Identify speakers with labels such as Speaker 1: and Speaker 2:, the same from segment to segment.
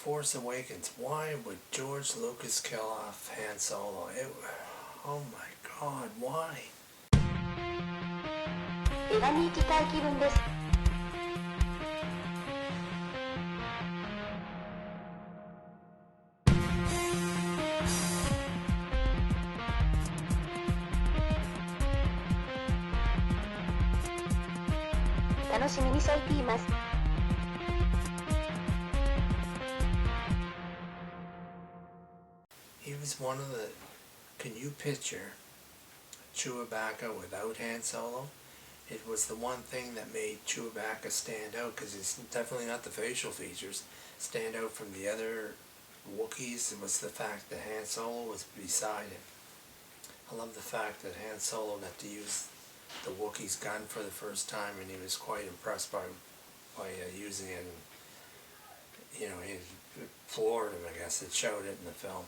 Speaker 1: Force Awakens. Why would George Lucas kill off Han Solo? Oh my God, why?
Speaker 2: 映画に行きたい気分です。楽しみにしています。
Speaker 1: He was one of the... Can you picture Chewbacca without Han Solo? It was the one thing that made Chewbacca stand out, because it's definitely not the facial features. Stand out from the other Wookiees, it was the fact that Han Solo was beside him. I love the fact that Han Solo got to use the Wookiee's gun for the first time, and he was quite impressed by using it. And, you know, he floored him, I guess. It showed it in the film.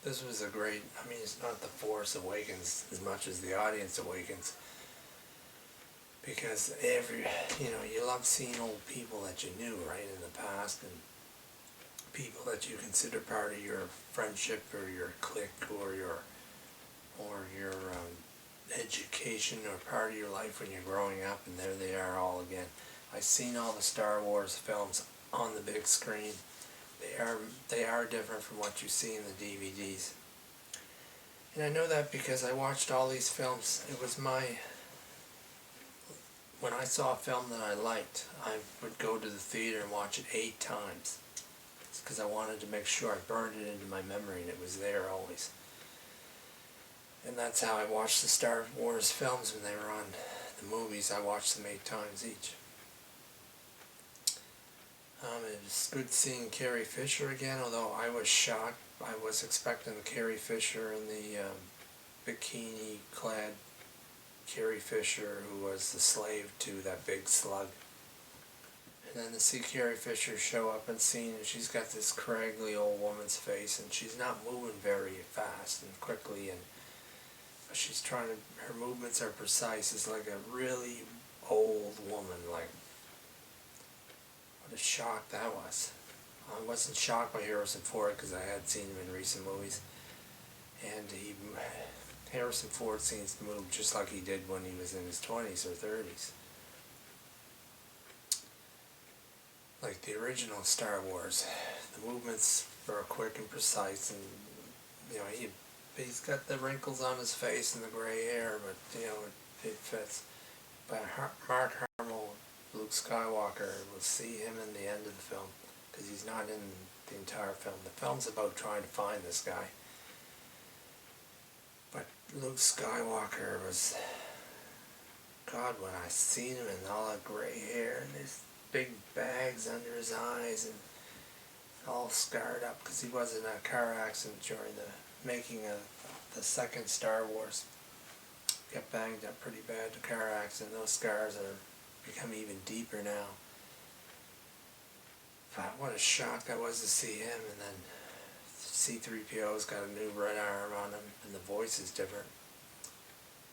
Speaker 1: This was a great, I mean, it's not the Force Awakens as much as the audience awakens, because you love seeing old people that you knew, right, in the past, and people that you consider part of your friendship or your clique or your education or part of your life when you're growing up, and there they are all again. I've seen all the Star Wars films on the big screen. They are different from what you see in the DVDs. And I know that because I watched all these films. When I saw a film that I liked, I would go to the theater and watch it 8 times. It's because I wanted to make sure I burned it into my memory and it was there always. And that's how I watched the Star Wars films when they were on the movies. I watched them 8 times each. It was good seeing Carrie Fisher again, although I was shocked. I was expecting the Carrie Fisher in the bikini-clad Carrie Fisher who was the slave to that big slug. And then to see Carrie Fisher show up and scene, and she's got this craggly old woman's face, and she's not moving very fast and quickly, and she's trying to, her movements are precise. It's like a really old woman, like, what a shock that was. I wasn't shocked by Harrison Ford because I had seen him in recent movies, and Harrison Ford seems to move just like he did when he was in his 20s or 30s. Like the original Star Wars, the movements are quick and precise, and he's got the wrinkles on his face and the gray hair, but it fits. But Mark Hamill, Luke Skywalker, we'll see him in the end of the film, because he's not in the entire film. The film's about trying to find this guy. But Luke Skywalker was, God, when I seen him in all that gray hair and his big bags under his eyes and all scarred up, because he was in a car accident during the making of the second Star Wars. Got banged up pretty bad, the car accident. Those scars are become even deeper now. But what a shock that was to see him, and then C-3PO's got a new red arm on him, and the voice is different.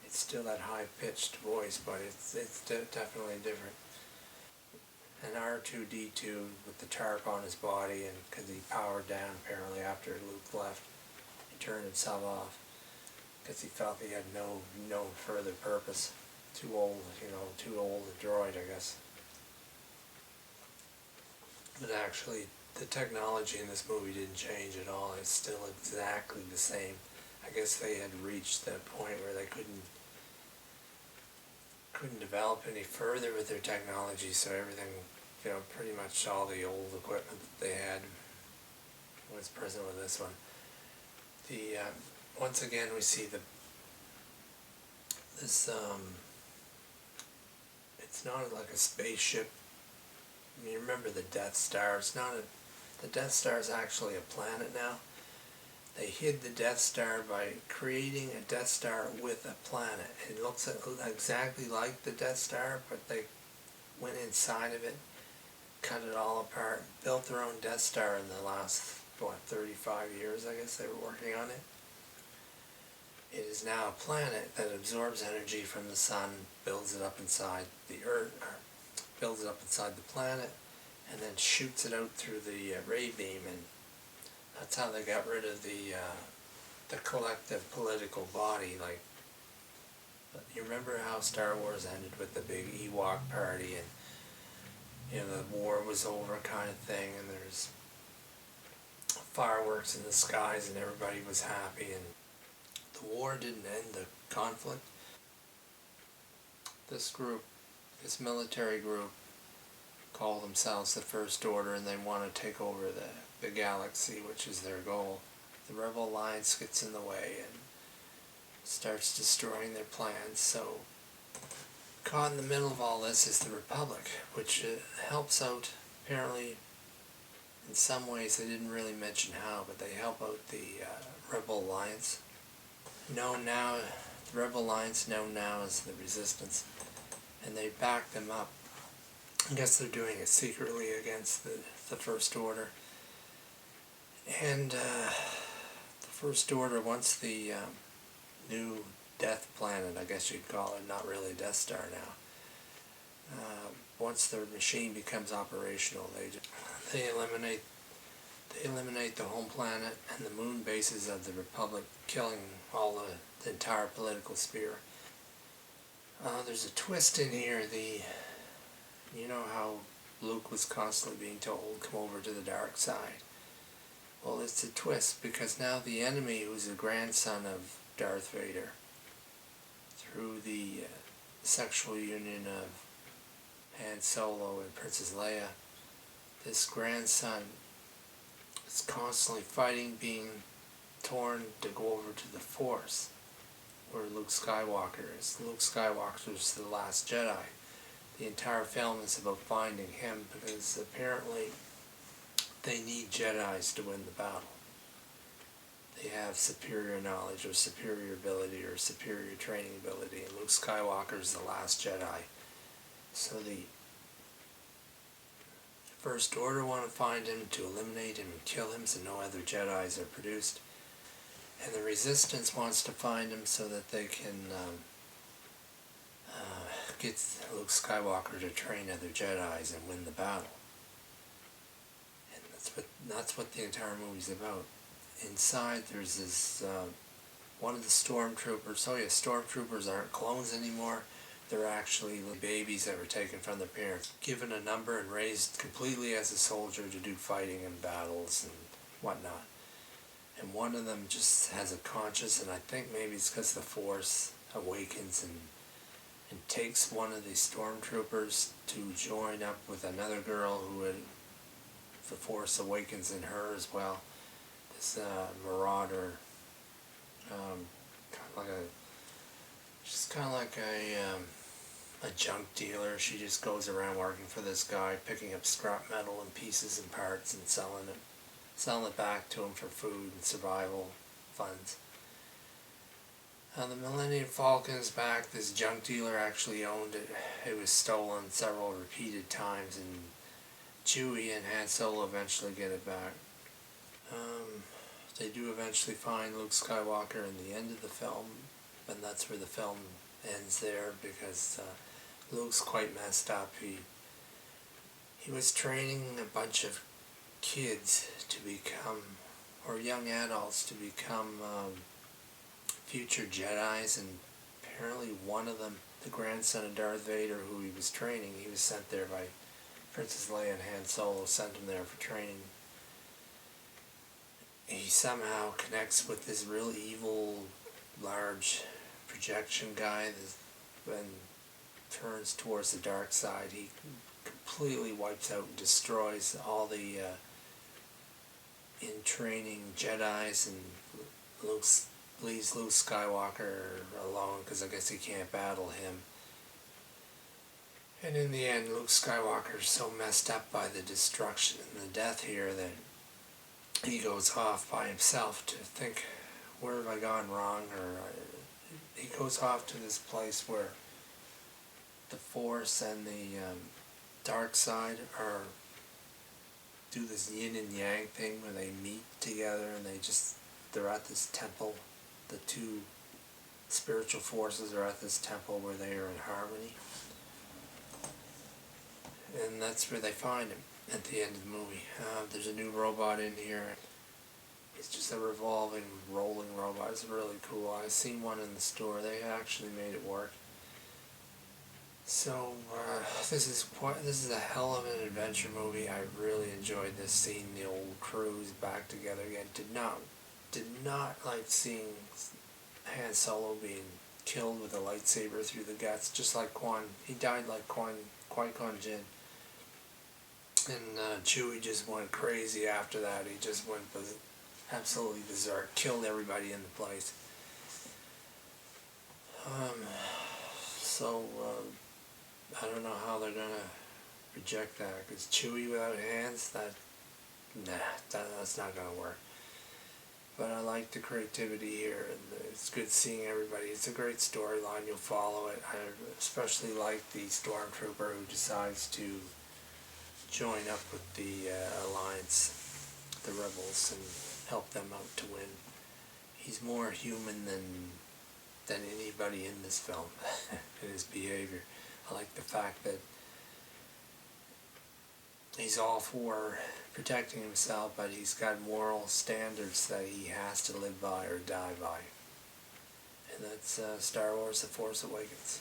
Speaker 1: It's still that high-pitched voice, but it's definitely different. And R2-D2 with the tarp on his body, and because he powered down apparently after Luke left, he turned himself off because he felt he had no further purpose. Too old, too old a droid, I guess. But actually, the technology in this movie didn't change at all. It's still exactly the same. I guess they had reached that point where they couldn't develop any further with their technology, so everything, pretty much all the old equipment that they had was present with this one. Once again, we see it's not like a spaceship. You remember the Death Star. The Death Star is actually a planet now. They hid the Death Star by creating a Death Star with a planet. It looks exactly like the Death Star, but they went inside of it, cut it all apart, built their own Death Star in the last, 35 years, I guess they were working on it. It is now a planet that absorbs energy from the sun, builds it up inside the Earth, builds it up inside the planet, and then shoots it out through the ray beam, and that's how they got rid of the collective political body. Like, you remember how Star Wars ended with the big Ewok party, and the war was over kind of thing, and there's fireworks in the skies, and everybody was happy, and the war didn't end the conflict. This group, this military group, call themselves the First Order, and they want to take over the galaxy, which is their goal. The Rebel Alliance gets in the way and starts destroying their plans. So caught in the middle of all this is the Republic, which helps out, apparently, in some ways. They didn't really mention how, but they help out the Rebel Alliance. The Rebel Alliance known now as the Resistance, and they back them up. I guess they're doing it secretly against the First Order. And the First Order, once the new Death Planet, I guess you'd call it, not really Death Star now, once the machine becomes operational, they eliminate the home planet and the moon bases of the Republic, killing all the entire political sphere. There's a twist in here. You know how Luke was constantly being told, come over to the dark side. Well, it's a twist, because now the enemy, who's the grandson of Darth Vader, through the sexual union of Han Solo and Princess Leia, this grandson is constantly fighting, being torn to go over to the Force, where Luke Skywalker is. Luke Skywalker is the last Jedi. The entire film is about finding him, because apparently they need Jedis to win the battle. They have superior knowledge or superior ability or superior training ability, and Luke Skywalker is the last Jedi. So the First Order want to find him, to eliminate him and kill him so no other Jedis are produced. And the Resistance wants to find him so that they can get Luke Skywalker to train other Jedis and win the battle. And that's what the entire movie's about. Inside there's this one of the stormtroopers. Oh yeah, stormtroopers aren't clones anymore. They're actually babies that were taken from their parents, given a number and raised completely as a soldier to do fighting and battles and whatnot. And one of them just has a conscience, and I think maybe it's because the Force Awakens and takes one of these stormtroopers to join up with another girl who had the Force Awakens in her as well. This marauder, she's kind of like a junk dealer. She just goes around working for this guy, picking up scrap metal and pieces and parts and selling it back to him for food and survival funds. The Millennium Falcon's back. This junk dealer actually owned it. It was stolen several repeated times, and Chewie and Han Solo eventually get it back. They do eventually find Luke Skywalker in the end of the film, and that's where the film ends there, because Luke's quite messed up. He was training a bunch of kids to become, or young adults to become future Jedis, and apparently one of them, the grandson of Darth Vader, who he was training, he was sent there by Princess Leia and Han Solo, sent him there for training. He somehow connects with this real evil, large projection guy and turns towards the dark side. He completely wipes out and destroys all the in-training Jedis, and leaves Luke Skywalker alone, because I guess he can't battle him. And in the end, Luke Skywalker is so messed up by the destruction and the death here that he goes off by himself to think, where have I gone wrong? Or he goes off to this place where the Force and the dark side do this yin and yang thing where they meet together, and they're at this temple. The two spiritual forces are at this temple where they are in harmony. and that's where they find him at the end of the movie. There's a new robot in here. It's just a revolving, rolling robot. It's really cool. I've seen one in the store. They actually made it work. So this is a hell of an adventure movie. I really enjoyed this, seeing the old crews back together again. Did not like seeing Han Solo being killed with a lightsaber through the guts, just like Quan. He died like Qui-Gon Jinn. And Chewie just went crazy after that. He just went absolutely berserk, killed everybody in the place. I don't know how they're gonna reject that, because Chewie without hands, that's not gonna work. But I like the creativity here, and it's good seeing everybody. It's a great storyline. You'll follow it. I especially like the stormtrooper who decides to join up with the Alliance, the rebels, and help them out to win. He's more human than anybody in this film in his behavior. I like the fact that he's all for protecting himself, but he's got moral standards that he has to live by or die by. And that's Star Wars: The Force Awakens.